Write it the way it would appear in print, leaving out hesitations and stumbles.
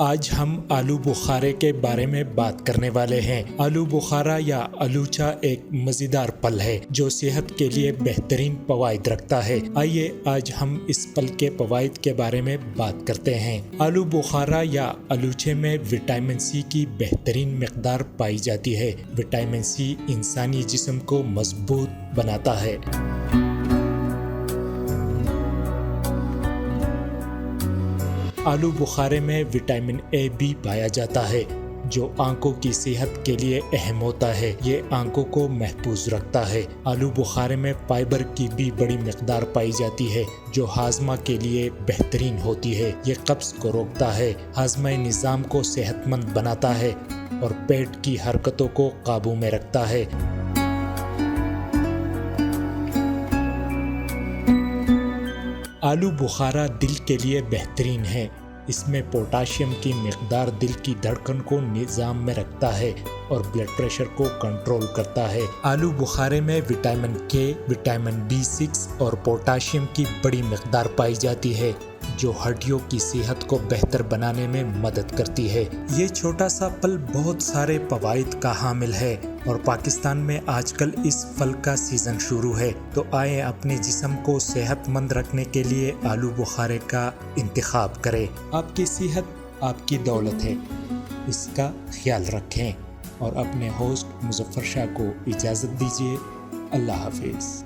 آج ہم آلو بخارے کے بارے میں بات کرنے والے ہیں۔ آلو بخارا یا آلوچا ایک مزیدار پھل ہے جو صحت کے لیے بہترین فوائد رکھتا ہے۔ آئیے آج ہم اس پھل کے فوائد کے بارے میں بات کرتے ہیں۔ آلو بخارا یا آلوچے میں وٹامن سی کی بہترین مقدار پائی جاتی ہے۔ وٹامن سی انسانی جسم کو مضبوط بناتا ہے۔ آلو بخارے میں وٹامن اے بھی پایا جاتا ہے جو آنکھوں کی صحت کے لیے اہم ہوتا ہے۔ یہ آنکھوں کو محفوظ رکھتا ہے۔ آلو بخارے میں فائبر کی بھی بڑی مقدار پائی جاتی ہے جو ہاضمہ کے لیے بہترین ہوتی ہے۔ یہ قبض کو روکتا ہے، ہاضمہ نظام کو صحت مند بناتا ہے اور پیٹ کی حرکتوں کو قابو میں رکھتا ہے۔ آلو بخارا دل کے لیے بہترین ہے۔ اس میں پوٹاشیم کی مقدار دل کی دھڑکن کو نظام میں رکھتا ہے اور بلڈ پریشر کو کنٹرول کرتا ہے۔ آلو بخارے میں وٹامن کے، وٹامن B6 اور پوٹاشیم کی بڑی مقدار پائی جاتی ہے جو ہڈیوں کی صحت کو بہتر بنانے میں مدد کرتی ہے۔ یہ چھوٹا سا پھل بہت سارے فوائد کا حامل ہے اور پاکستان میں آج کل اس پھل کا سیزن شروع ہے، تو آئے اپنے جسم کو صحت مند رکھنے کے لیے آلو بخارے کا انتخاب کریں۔ آپ کی صحت آپ کی دولت ہے، اس کا خیال رکھیں اور اپنے ہوسٹ مظفر شاہ کو اجازت دیجیے۔ اللہ حافظ۔